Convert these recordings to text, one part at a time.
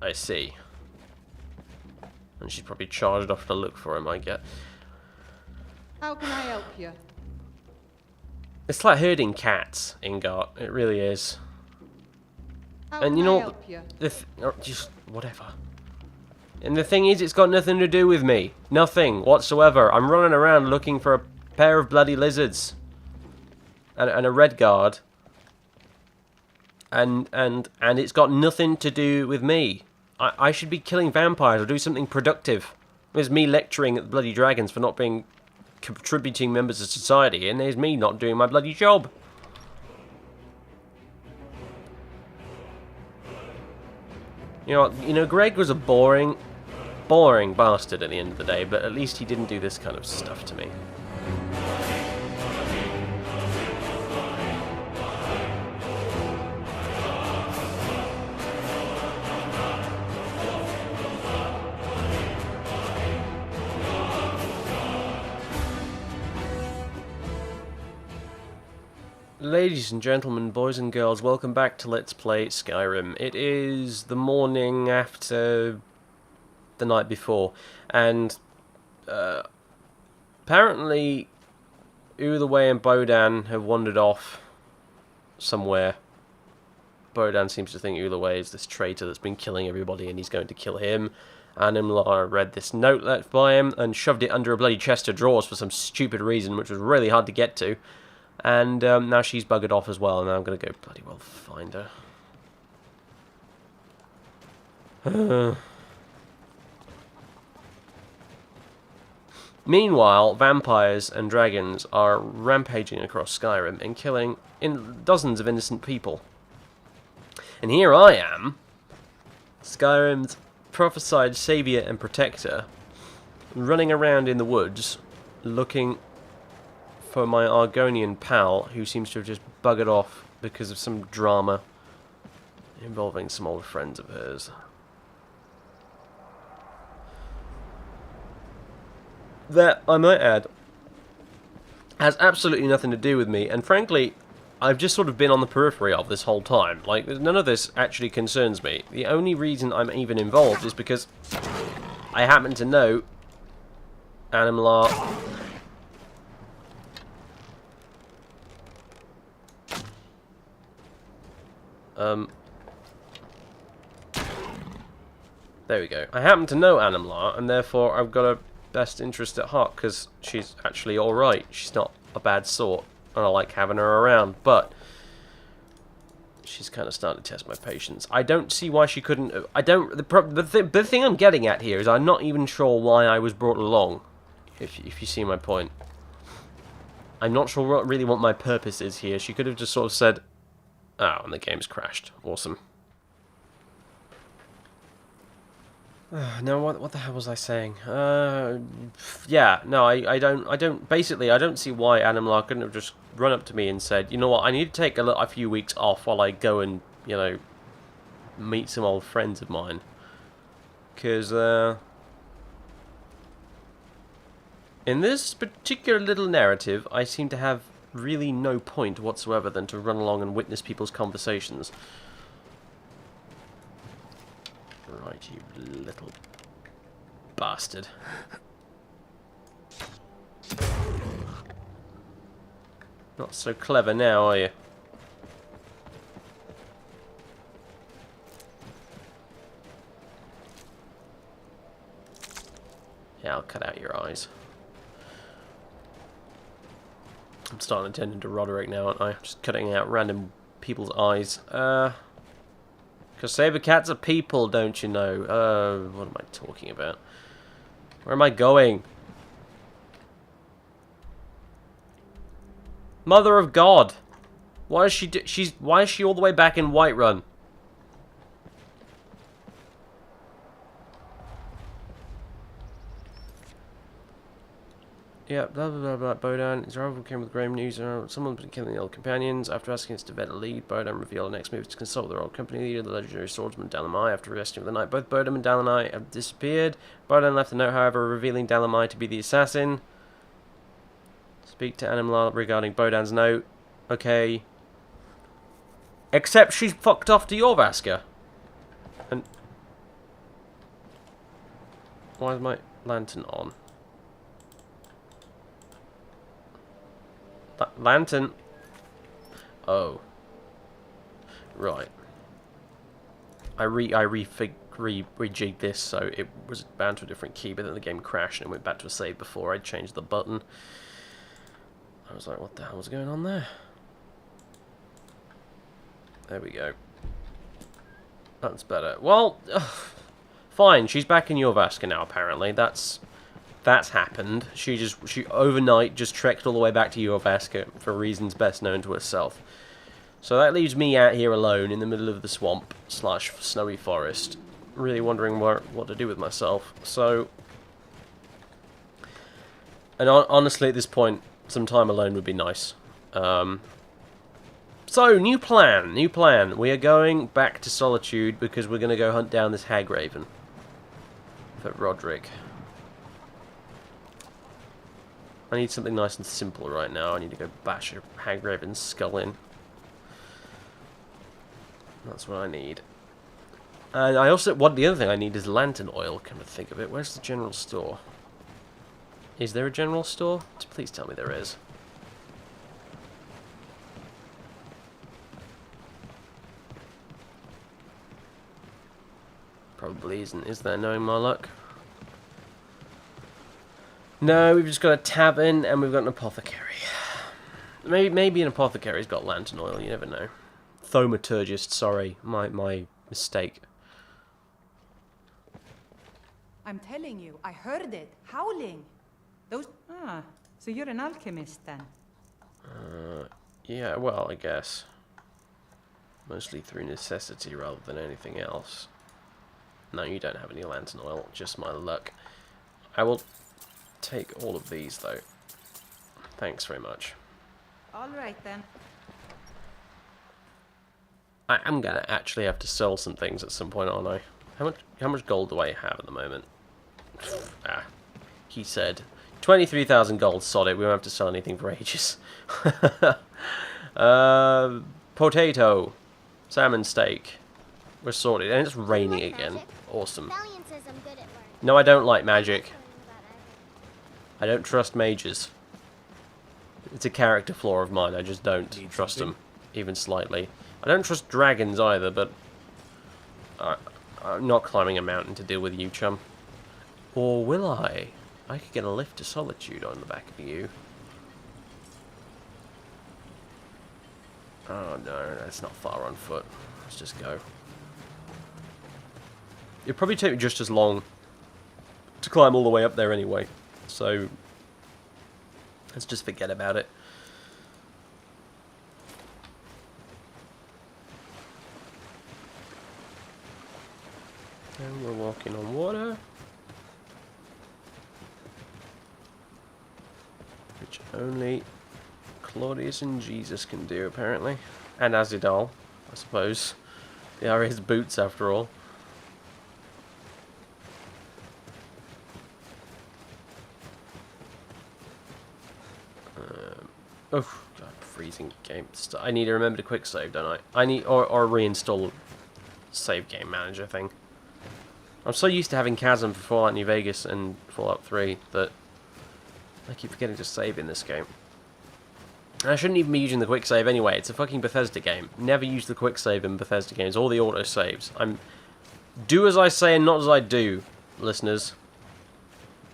I see. And she's probably charged off to look for him, I get. How can I help you? It's like herding cats, Ingot. It really is. How And can you I know, help you? just whatever. And the thing is, it's got nothing to do with me. Nothing whatsoever. I'm running around looking for a pair of bloody lizards. And a red guard. And it's got nothing to do with me. I should be killing vampires or do something productive. There's me lecturing at the bloody dragons for not being contributing members of society, and there's me not doing my bloody job. You know, Greg was a boring bastard at the end of the day, but at least he didn't do this kind of stuff to me. Ladies and gentlemen, boys and girls, welcome back to Let's Play Skyrim. It is the morning after the night before, and apparently Uthaway and Bodan have wandered off somewhere. Bodan seems to think Uthaway is this traitor that's been killing everybody and he's going to kill him. And Imlar read this note left by him and shoved it under a bloody chest of drawers for some stupid reason, which was really hard to get to. And now she's buggered off as well, and I'm going to go bloody well find her. Meanwhile, vampires and dragons are rampaging across Skyrim and killing dozens of innocent people. And here I am, Skyrim's prophesied saviour and protector, running around in the woods, looking for my Argonian pal, who seems to have just buggered off because of some drama involving some old friends of hers. That, I might add, has absolutely nothing to do with me, and frankly, I've just sort of been on the periphery of this whole time. Like, none of this actually concerns me. The only reason I'm even involved is because I happen to know Animlar. There we go. I happen to know Animlar, and therefore I've got a best interest at heart, because she's actually alright. She's not a bad sort, and I like having her around, but she's kind of starting to test my patience. I don't see why she couldn't. The thing I'm getting at here is I'm not even sure why I was brought along, if you see my point. I'm not sure really what my purpose is here. She could have just sort of said, oh, and the game's crashed. Awesome. No, what the hell was I saying? Yeah, no, I don't, basically, I don't see why Animlar couldn't have just run up to me and said, you know what, I need to take a few weeks off while I go and, you know, meet some old friends of mine. Because, in this particular little narrative, I seem to have really no point whatsoever than to run along and witness people's conversations. Right, you little bastard. Not so clever now, are you? Yeah, I'll cut out your eyes. I'm starting to turn into Roderick now, aren't I? Just cutting out random people's eyes. Because saber cats are people, don't you know? What am I talking about? Where am I going? Mother of God! Why is she why is she all the way back in Whiterun? Yeah, blah blah blah blah. Bodan is arrival came with grave news. Someone's been killing the old companions. After asking us to vet a lead, Bodan revealed the next move to consult their old company leader, the legendary swordsman Dalamai. After arresting for the night, both Bodan and Dalamai have disappeared. Bodan left a note, however, revealing Dalamai to be the assassin. Speak to Animlar regarding Bodan's note. Okay. Except she's fucked off to Jorvaska. And Why is my lantern on? Lantern. Oh. Right. I rejigged this so it was bound to a different key, but then the game crashed and it went back to a save before I changed the button. I was like, what the hell was going on there? There we go. That's better. Well, fine. She's back in Jorvaska now, apparently. That's happened. She overnight just trekked all the way back to Jorvaska for reasons best known to herself. So that leaves me out here alone in the middle of the swamp / snowy forest, really wondering what to do with myself. So, and honestly, at this point, some time alone would be nice. So, new plan. We are going back to Solitude because we're going to go hunt down this Hagraven for Roderick. I need something nice and simple right now. I need to go bash a Hagraven's skull in. That's what I need. And I also, the other thing I need is lantern oil, come to think of it. Where's the general store? Is there a general store? Please tell me there is. Probably isn't, is there, knowing my luck? No, we've just got a tavern and we've got an apothecary. Maybe an apothecary's got lantern oil, you never know. Thaumaturgist, sorry, my mistake. I'm telling you, I heard it, howling. So you're an alchemist then? Yeah, well, I guess. Mostly through necessity rather than anything else. No, you don't have any lantern oil, just my luck. I will take all of these, though. Thanks very much. All right, then. I am gonna actually have to sell some things at some point, aren't I? How much gold do I have at the moment? He said 23,000 gold. Sod it. We won't have to sell anything for ages. Potato, salmon steak. We're sorted, and it's raining again. Awesome. No, I don't like magic. I don't trust mages. It's a character flaw of mine. I just don't trust them, even slightly. I don't trust dragons either, but I'm not climbing a mountain to deal with you, chum. Or will I? I could get a lift to Solitude on the back of you. Oh no, that's not far on foot. Let's just go. It'd probably take me just as long to climb all the way up there anyway, so let's just forget about it. And we're walking on water, which only Claudius and Jesus can do, apparently. And Azidal, I suppose. They are his boots, after all. Oh, God, freezing game. I need to remember to quick save, don't I? I need, or reinstall save game manager thing. I'm so used to having Chasm for Fallout New Vegas and Fallout 3 that I keep forgetting to save in this game. And I shouldn't even be using the quick save anyway. It's a fucking Bethesda game. Never use the quick save in Bethesda games. All the auto saves. Do as I say and not as I do, listeners.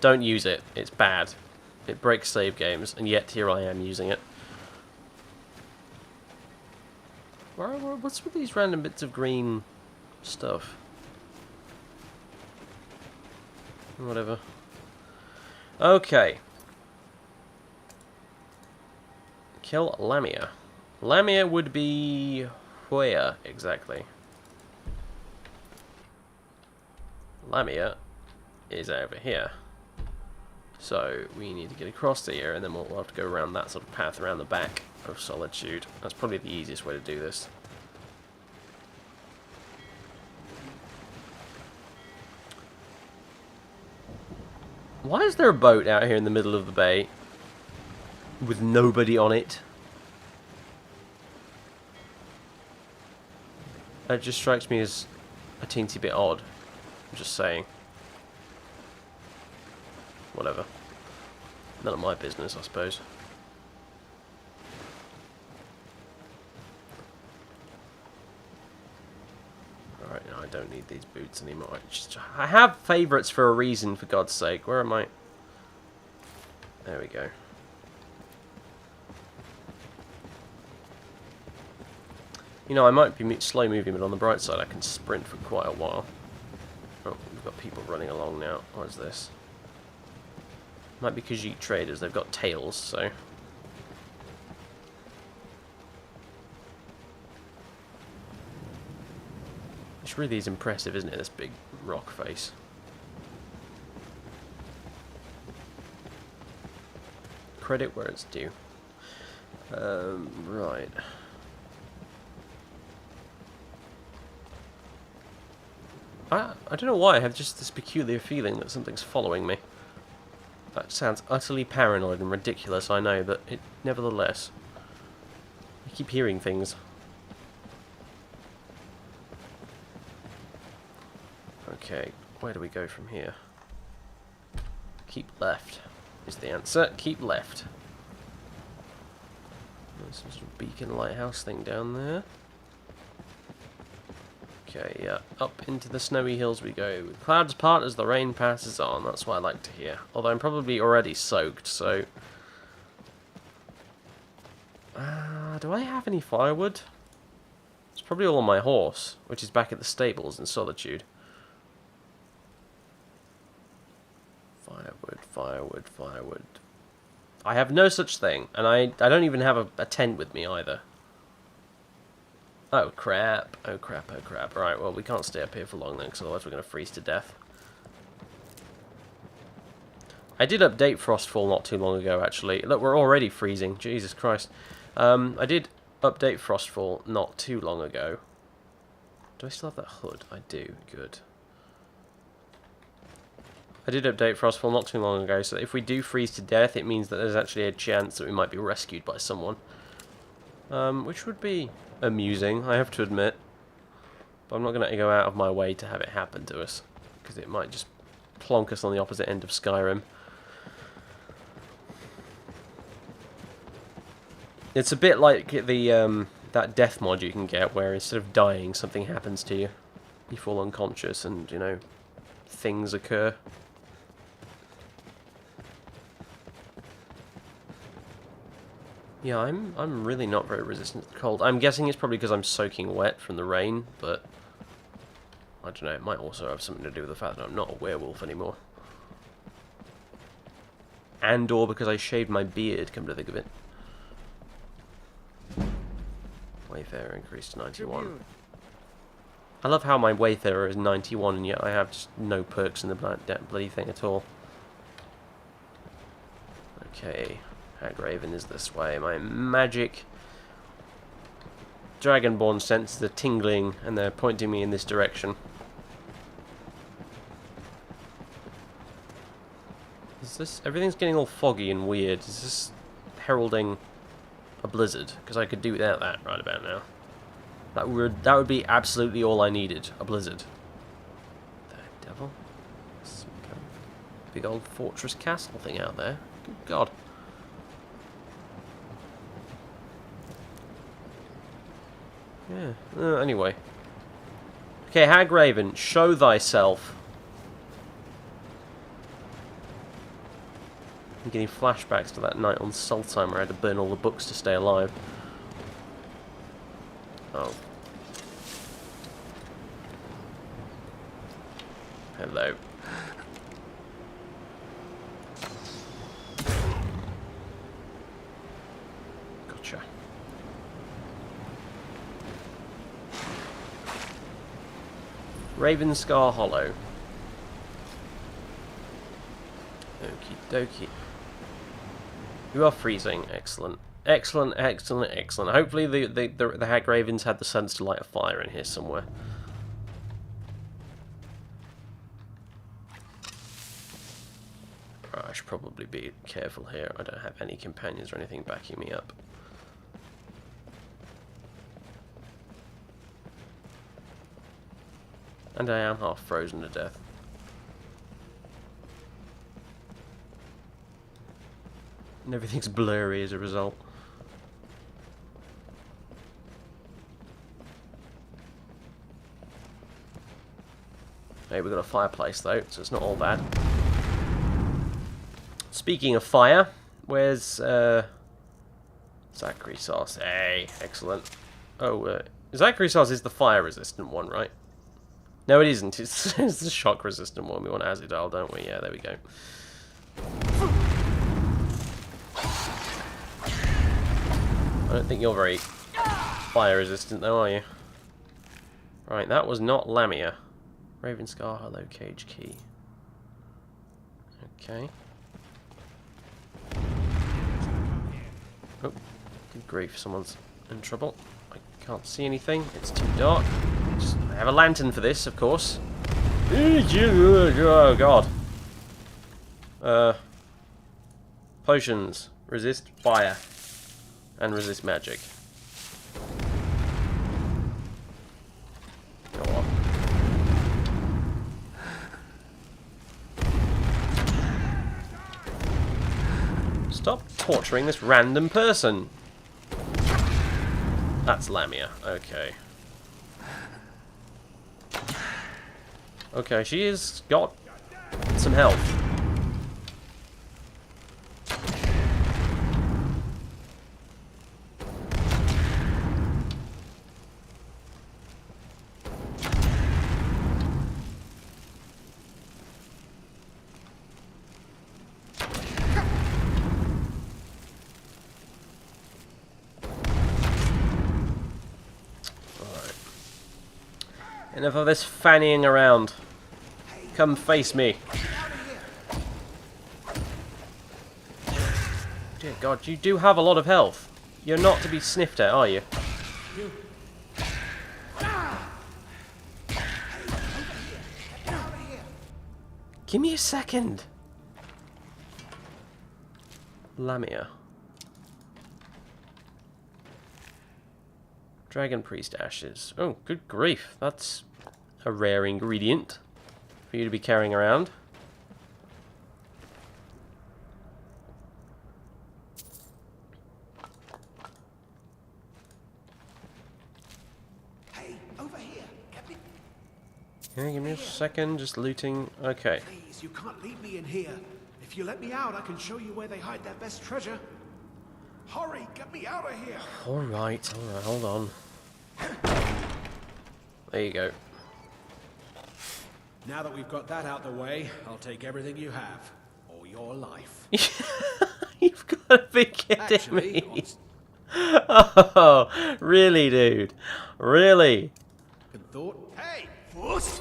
Don't use it. It's bad. It breaks save games, and yet here I am using it. What's with these random bits of green stuff? Whatever. Okay. Kill Lamia. Lamia would be where exactly? Lamia is over here. So we need to get across here, and then we'll have to go around that sort of path around the back of Solitude. That's probably the easiest way to do this. Why is there a boat out here in the middle of the bay with nobody on it? That just strikes me as a teensy bit odd. I'm just saying. whatever. None of my business, I suppose. Alright, no, I don't need these boots anymore. I have favourites for a reason, for God's sake. Where am I? There we go. You know, I might be slow moving, but on the bright side, I can sprint for quite a while. Oh, we've got people running along now. What is this? Might be Khajiit traders. They've got tails, so... Which really is impressive, isn't it? This big rock face. Credit where it's due. Right. I don't know why, I have just this peculiar feeling that something's following me. That sounds utterly paranoid and ridiculous, I know, but it nevertheless. I keep hearing things. Okay, where do we go from here? Keep left is the answer. Keep left. There's some sort of beacon lighthouse thing down there. Okay, yeah, up into the snowy hills we go. The clouds part as the rain passes on. That's what I like to hear. Although I'm probably already soaked, so... do I have any firewood? It's probably all on my horse, which is back at the stables in Solitude. Firewood, firewood, firewood. I have no such thing, and I don't even have a tent with me either. Oh crap, oh crap, oh crap. Alright, well we can't stay up here for long then, because otherwise we're going to freeze to death. I did update Frostfall not too long ago, actually. Look, we're already freezing, Jesus Christ. I did update Frostfall not too long ago. Do I still have that hood? I do, good. I did update Frostfall not too long ago, so if we do freeze to death, it means that there's actually a chance that we might be rescued by someone. Which would be amusing, I have to admit. But I'm not going to go out of my way to have it happen to us, because it might just plonk us on the opposite end of Skyrim. It's a bit like the that death mod you can get, where instead of dying, something happens to you. You fall unconscious and, you know, things occur. Yeah, I'm really not very resistant to the cold. I'm guessing it's probably because I'm soaking wet from the rain, but I don't know, it might also have something to do with the fact that I'm not a werewolf anymore. And or because I shaved my beard, come to think of it. Wayfarer increased to 91. I love how my Wayfarer is 91 and yet I have just no perks in the bloody thing at all. Okay. Hagraven is this way. My magic Dragonborn senses are tingling and they're pointing me in this direction. Is this... everything's getting all foggy and weird. Is this heralding a blizzard? Because I could do without that right about now. That would be absolutely all I needed. A blizzard. The devil? Some kind of big old fortress castle thing out there. Good God. Yeah, anyway. Okay, Hagraven, show thyself. I'm getting flashbacks to that night on Solheim where I had to burn all the books to stay alive. Oh. Hello. Gotcha. Ravenscar Hollow. Okie dokie. You are freezing. Excellent. Excellent, excellent, excellent. Hopefully the Hagravens had the sense to light a fire in here somewhere. Right, I should probably be careful here. I don't have any companions or anything backing me up. And I am half frozen to death. And everything's blurry as a result. Hey, we've got a fireplace though, so it's not all bad. Speaking of fire, where's Zachary sauce? Hey, excellent. Oh, Zachary sauce is the fire-resistant one, right? No, it isn't. It's the shock-resistant one. We want Azidal, don't we? Yeah, there we go. I don't think you're very fire-resistant, though, are you? Right, that was not Lamia. Ravenscar, hello, cage key. Okay. Oh, good grief, someone's in trouble. I can't see anything, it's too dark. I have a lantern for this, of course. Oh, God. Potions. Resist fire. And resist magic. Go on. Stop torturing this random person. That's Lamia. Okay. Okay, she has got some health. Enough of this fannying around. Come face me. Dear God, you do have a lot of health. You're not to be sniffed at, are you? Give me a second. Lamia. Dragon Priest ashes. Oh, good grief. That's a rare ingredient for you to be carrying around. Hey, over here. Captain. Yeah, give me a second. Just looting. Okay. Please, you can't leave me in here. If you let me out, I can show you where they hide their best treasure. Hurry, get me out of here. Alright, hold on. There you go. Now that we've got that out the way, I'll take everything you have. Or your life. You've got to be kidding Actually, me. Oh, really, dude? Really? thought. Hey, Fuss!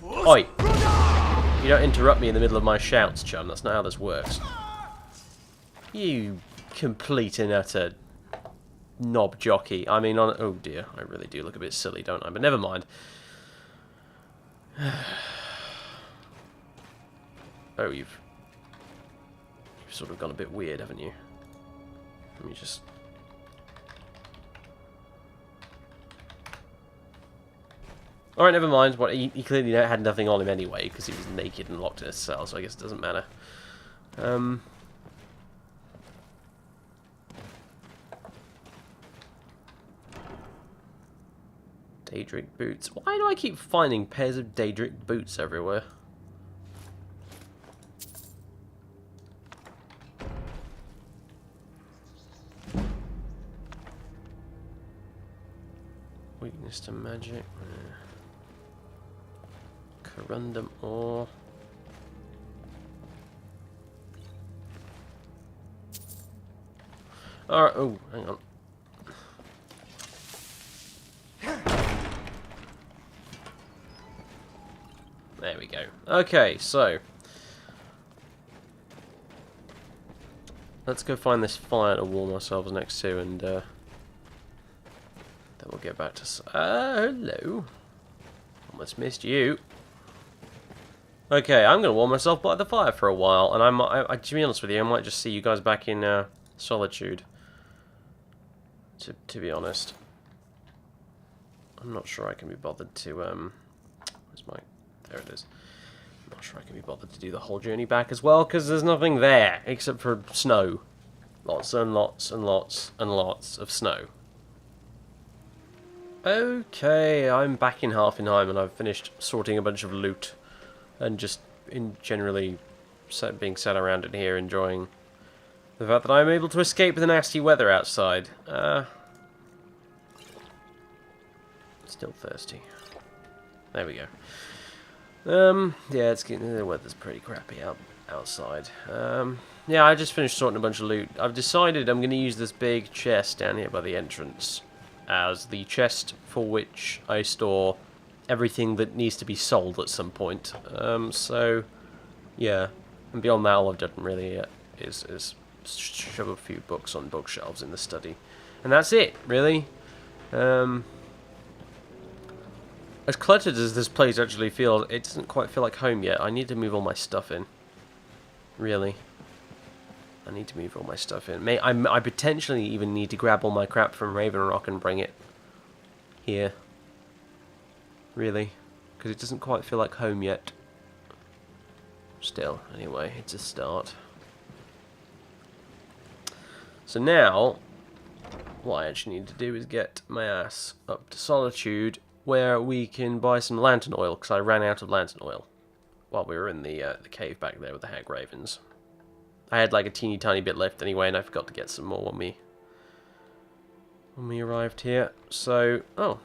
Oi! You don't interrupt me in the middle of my shouts, chum. That's not how this works. You complete and utter knob jockey. I mean, oh dear, I really do look a bit silly, don't I? But never mind. Oh, you've sort of gone a bit weird, haven't you? Let me just... Alright, never mind. What, he clearly had nothing on him anyway, because he was naked and locked in a cell, so I guess it doesn't matter. Daedric boots. Why do I keep finding pairs of Daedric boots everywhere? Weakness to magic. Corundum ore. Alright, oh, hang on. There we go. Okay, so let's go find this fire to warm ourselves next to, and then we'll get back to... hello. Almost missed you. Okay, I'm going to warm myself by the fire for a while, and to be honest with you, I might just see you guys back in Solitude. To be honest. I'm not sure I can be bothered to... where's my... There it is. I'm not sure I can be bothered to do the whole journey back as well, because there's nothing there except for snow. Lots and lots and lots and lots of snow. Okay, I'm back in Hearthfire and I've finished sorting a bunch of loot and just generally being sat around in here enjoying the fact that I'm able to escape the nasty weather outside. Still thirsty. There we go. Yeah, the weather's pretty crappy outside. Yeah, I just finished sorting a bunch of loot. I've decided I'm going to use this big chest down here by the entrance as the chest for which I store everything that needs to be sold at some point. So, yeah. And beyond that, all I've done really is shove a few books on bookshelves in the study. And that's it, really. As cluttered as this place actually feels, it doesn't quite feel like home yet. I need to move all my stuff in. Really. I need to move all my stuff in. I potentially even need to grab all my crap from Raven Rock and bring it here. Really. Because it doesn't quite feel like home yet. Still, anyway, it's a start. So now, what I actually need to do is get my ass up to Solitude, where we can buy some lantern oil, because I ran out of lantern oil while we were in the cave back there with the hag ravens. I had like a teeny tiny bit left anyway, and I forgot to get some more when we arrived here. So, oh,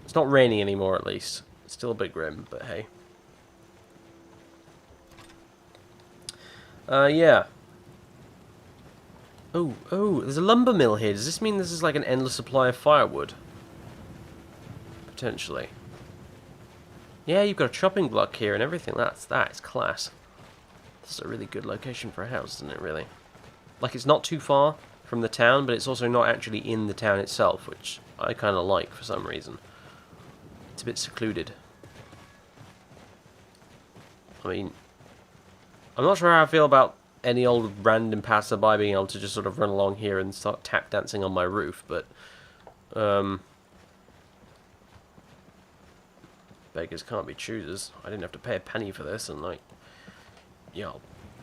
it's not raining anymore at least. It's still a bit grim, but hey. Yeah. Oh, there's a lumber mill here. Does this mean this is like an endless supply of firewood? Potentially. Yeah, you've got a chopping block here and everything. That is class. This is a really good location for a house, isn't it, really? Like, it's not too far from the town, but it's also not actually in the town itself, which I kind of like for some reason. It's a bit secluded. I mean, I'm not sure how I feel about any old random passerby being able to just sort of run along here and start tap dancing on my roof, but beggars can't be choosers. I didn't have to pay a penny for this, and like,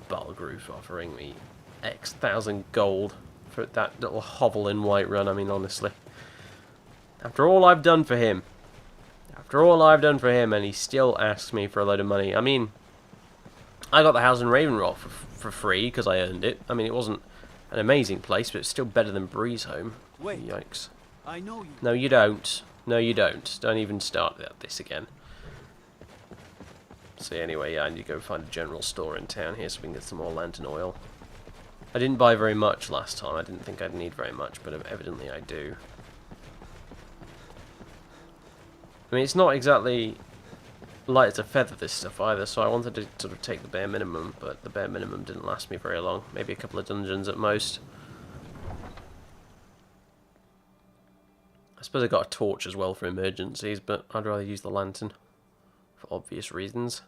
Balgroof offering me X thousand gold for that little hovel in Whiterun. I mean, honestly, after all I've done for him, and he still asks me for a load of money. I mean, I got the house in Ravenrock for free because I earned it. I mean, it wasn't an amazing place, but it's still better than Breeze Home. Wait, yikes! I know you. No, you don't. No, you don't. Don't even start this again. So anyway, yeah, I need to go find a general store in town here so we can get some more lantern oil. I didn't buy very much last time. I didn't think I'd need very much, but evidently I do. I mean, it's not exactly light as a feather, this stuff, either, so I wanted to sort of take the bare minimum, but the bare minimum didn't last me very long. Maybe a couple of dungeons at most. I suppose I got a torch as well for emergencies, but I'd rather use the lantern. For obvious reasons.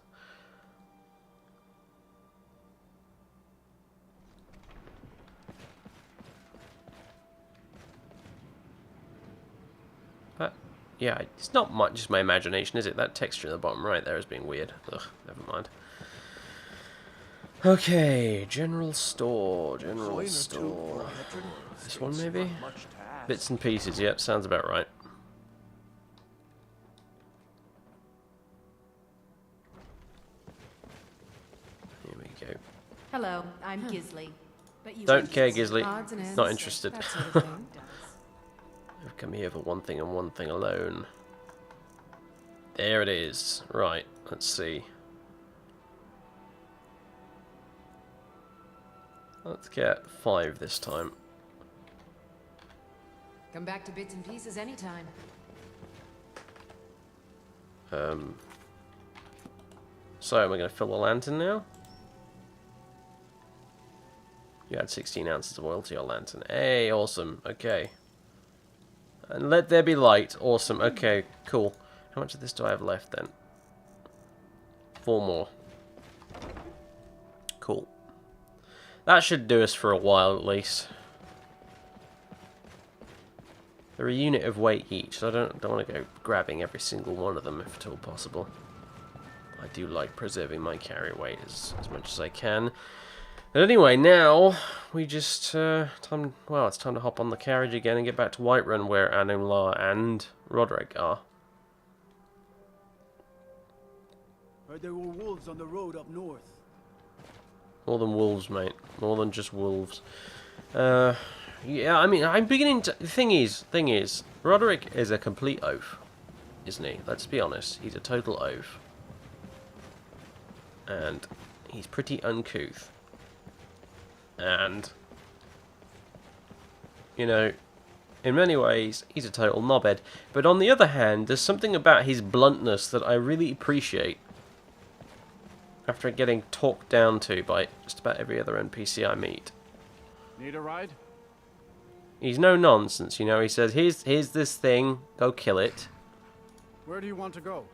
But, yeah, it's not much just my imagination, is it? That texture in the bottom right there is being weird. Ugh, never mind. Okay, general store, This one, maybe? Bits and pieces, yep, sounds about right. Hello, I'm Gisley. But you Don't care, Gisley. odds and ends, Not interested. that sort of thing. I've come here for one thing and one thing alone. There it is. Right, let's see. Let's get 5 this time. Come back to bits and pieces anytime. So, am I going to fill the lantern now? You add 16 ounces of oil to your lantern. Hey, awesome. Okay. And let there be light. Awesome. Okay, cool. How much of this do I have left then? 4 more. Cool. That should do us for a while at least. They're a unit of weight each, so I don't want to go grabbing every single one of them if at all possible. I do like preserving my carry weight as much as I can. But anyway, now we just it's time to hop on the carriage again and get back to Whiterun, where Anumlar and Roderick are. Heard there were wolves on the road up north. More than wolves, mate. More than just wolves. Yeah, I mean, I'm beginning to... The thing is, Roderick is a complete oaf, isn't he? Let's be honest. He's a total oaf. And he's pretty uncouth. And, you know, in many ways, he's a total knobhead. But on the other hand, there's something about his bluntness that I really appreciate. After getting talked down to by just about every other NPC I meet. Need a ride? He's no nonsense, you know. He says, here's this thing, go kill it. Where do you want to go?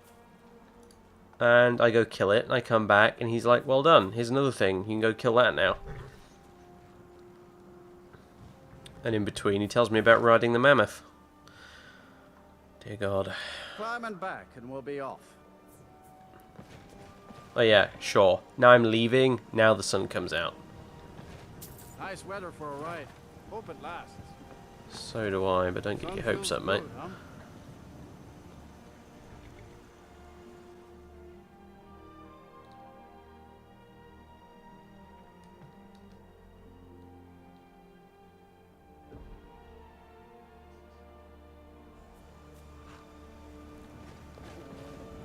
And I go kill it, and I come back, and he's like, well done, here's another thing, you can go kill that now. And in between, he tells me about riding the mammoth. Dear God. Climb and back, and we'll be off. Oh yeah, sure. Now I'm leaving, now the sun comes out. Nice weather for a ride. Hope it lasts. So do I, but don't get your hopes up, mate. Good, huh?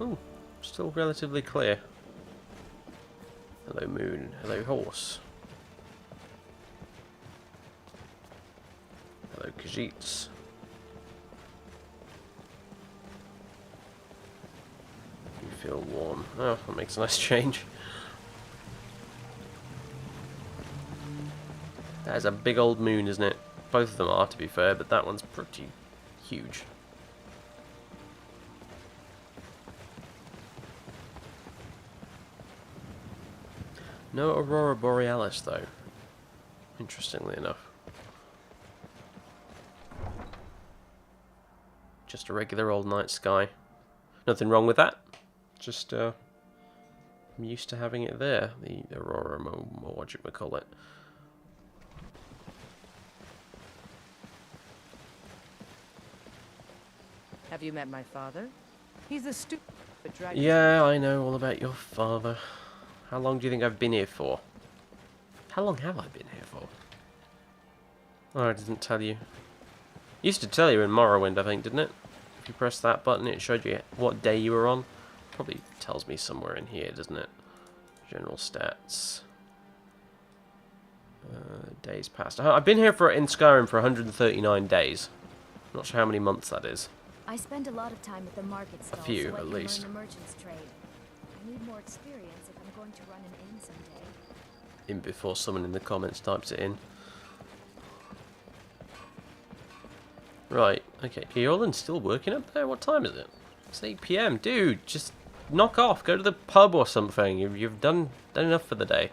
Ooh, still relatively clear. Hello moon, hello horse. Hello Khajiits. You feel warm. Oh, that makes a nice change. That is a big old moon, isn't it? Both of them are, to be fair, but that one's pretty huge. No Aurora Borealis, though. Interestingly enough. Just a regular old night sky. Nothing wrong with that. Just, I'm used to having it there. The Aurora, or what you would call it. Have you met my father? He's a stupid dragon. Yeah, I know all about your father. How long do you think I've been here for? How long have I been here for? Oh, I didn't tell you. Used to tell you in Morrowind, I think, didn't it? If you press that button, it showed you what day you were on. Probably tells me somewhere in here, doesn't it? General stats. Days passed. I've been here in Skyrim for 139 days. Not sure how many months that is. I spend a lot of time at the market stall, few, so I at can least. learn the merchant's trade. I need more experience if I'm going to run an inn someday. In before someone in the comments types it in. Right, okay. Eorlin's still working up there? What time is it? It's 8 PM. Dude, just knock off. Go to the pub or something. You've done enough for the day.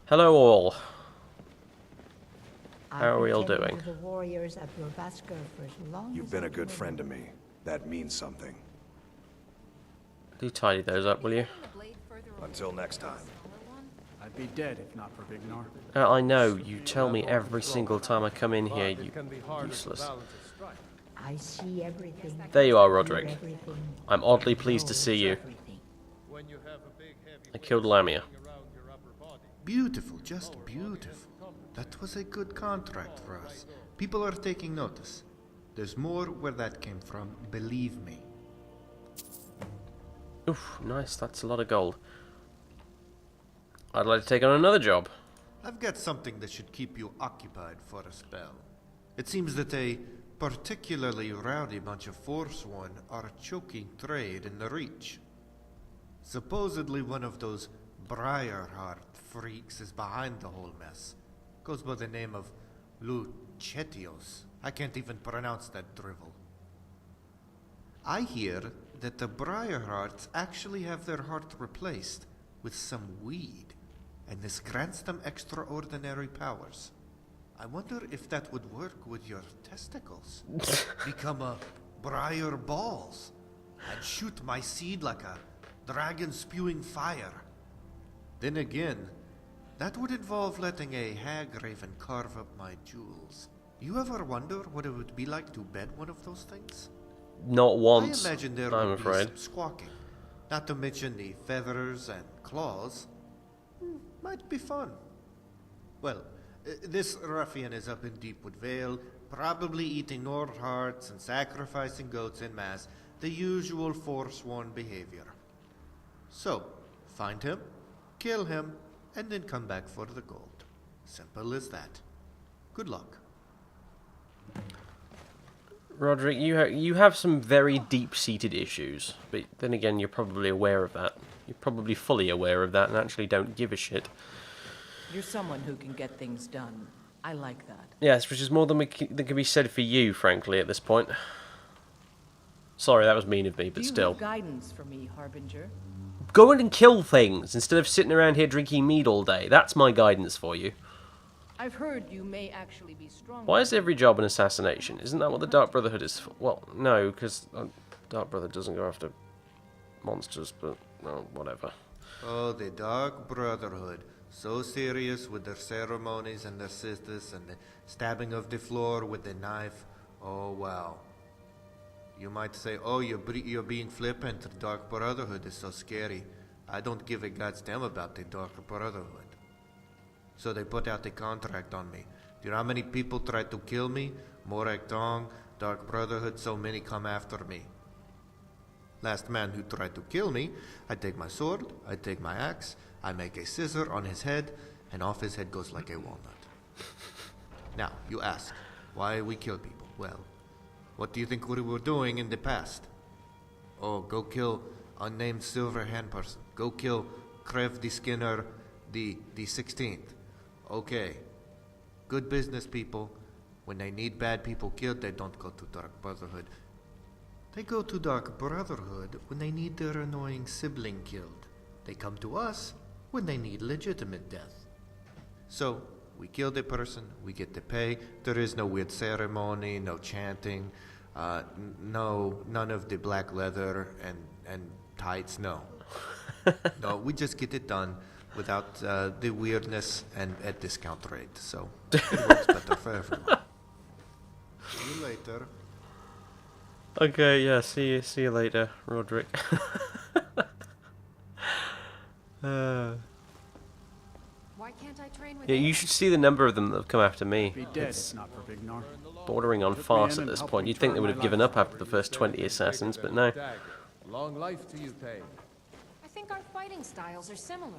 Hello all. How are we all doing? The warriors at WSCO for as long You've as been I a good can friend to remember. me. That means something. Do tidy those up, will you? Until next time. I'd be dead if not for Vignar. I know, you tell me every single time I come in here, you useless. I see everything. There you are, hear Roderick. everything, I'm oddly pleased to see you. everything. I killed Lamia. Beautiful, just beautiful. That was a good contract for us. People are taking notice. There's more where that came from, believe me. Oof, nice, that's a lot of gold. I'd like to take on another job. I've got something that should keep you occupied for a spell. It seems that a particularly rowdy bunch of Forsworn are choking trade in the Reach. Supposedly one of those Briarheart freaks is behind the whole mess. Goes by the name of Luchetios. I can't even pronounce that drivel. I hear that the Briarhearts actually have their heart replaced with some weed, and this grants them extraordinary powers. I wonder if that would work with your testicles. Become a briar balls. I'd shoot my seed like a dragon spewing fire. Then again, that would involve letting a hag raven carve up my jewels. You ever wonder what it would be like to bed one of those things? Not once, I imagine there I'm would afraid. be some squawking. Not to mention the feathers and claws. Might be fun. Well, this ruffian is up in Deepwood Vale, probably eating Nord hearts and sacrificing goats en masse, the usual forsworn behavior. So, find him, kill him, and then come back for the gold. Simple as that. Good luck. Roderick, you have some very deep-seated issues, but then again, you're probably aware of that. You're probably fully aware of that and actually don't give a shit. You're someone who can get things done. I like that. Yes, which is more than can be said for you, frankly, at this point. Sorry, that was mean of me, but Do you still. have guidance for me, Harbinger? Go in and kill things instead of sitting around here drinking mead all day. That's my guidance for you. I've heard you may actually be strong. Why is every job an assassination? Isn't that what the Dark Brotherhood is for? Well, no, because Dark Brotherhood doesn't go after monsters, but, well, whatever. Oh, the Dark Brotherhood. So serious with their ceremonies and their sisters and the stabbing of the floor with the knife. Oh, wow. You might say, oh, you're being flippant. The Dark Brotherhood is so scary. I don't give a god's damn about the Dark Brotherhood. So they put out a contract on me. Do you know how many people tried to kill me? Morag Tong, Dark Brotherhood, so many come after me. Last man who tried to kill me, I take my sword, I take my axe, I make a scissor on his head, and off his head goes like a walnut. Now, you ask, why we kill people? Well, what do you think we were doing in the past? Oh, go kill unnamed silver hand person. Go kill Krev the Skinner the 16th. Okay. Good business people. When they need bad people killed, they don't go to Dark Brotherhood. They go to Dark Brotherhood when they need their annoying sibling killed. They come to us when they need legitimate death. So, we kill the person, we get the pay. There is no weird ceremony, no chanting, none of the black leather and tights, no. No, we just get it done without the weirdness and at discount rate. So, it works better for everyone. See you later. Okay, yeah, see you later, Roderick. Why can't I train with Yeah, you should see the number of them that have come after me. Be dead, It's not for Big Nor. bordering on Took me farce in at and this helped point. me You'd think they turn would my have given life up after the first 20 assassins, but no. Long life to you, Pain. I think our fighting styles are similar.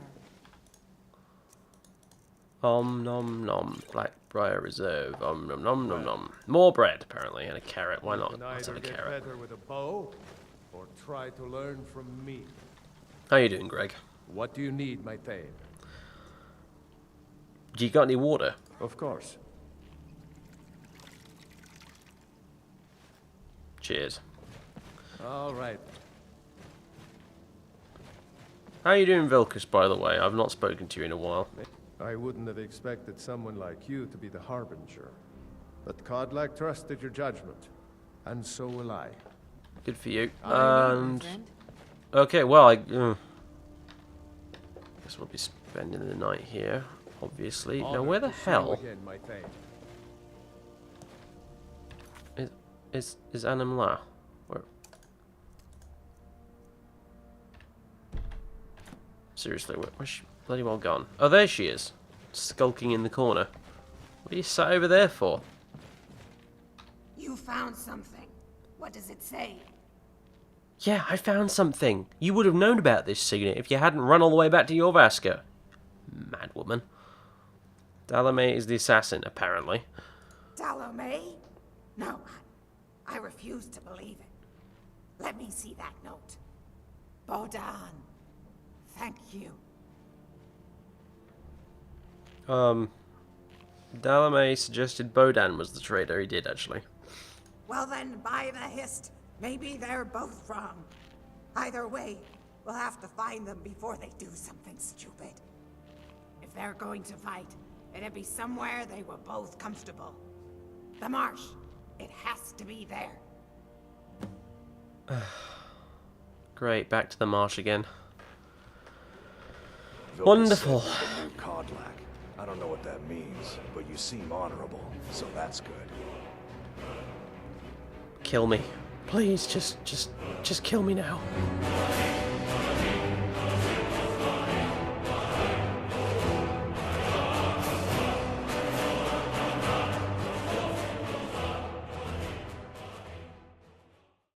Nom nom. Blackbriar Reserve. Nom nom nom nom. More bread, apparently, and a carrot. Why not? You can Let's have either a get carrot. better with a bow, or try to learn from me. How you doing, Greg? What do you need, my Thane? Do you got any water? Of course. Cheers. All right. How you doing, Vilcus, by the way? I've not spoken to you in a while. I wouldn't have expected someone like you to be the Harbinger. But Kodlak trusted your judgment. And so will I. Good for you. My And... friend. Okay, well, I... guess we'll be spending the night here, obviously. Now, where the hell Again, my Thane. is Anamla? Where? Seriously, where's she bloody well gone? Oh, there she is. Skulking in the corner. What are you sat over there for? You found something. What does it say? Yeah, I found something. You would have known about this signet if you hadn't run all the way back to Jorvaska. Mad woman. Dalame is the assassin, apparently. Dalome? No, I refuse to believe it. Let me see that note. Bodan. Thank you. Dalame suggested Bodan was the traitor. He did, actually. Well then, by the hist, maybe they're both wrong. Either way, we'll have to find them before they do something stupid. If they're going to fight, It'd be somewhere they were both comfortable. The marsh. It has to be there. Great, back to the marsh again. Vilka Wonderful. said you're the new Codlac. I don't know what that means, but you seem honorable, so that's good. Kill me. Please, just kill me now.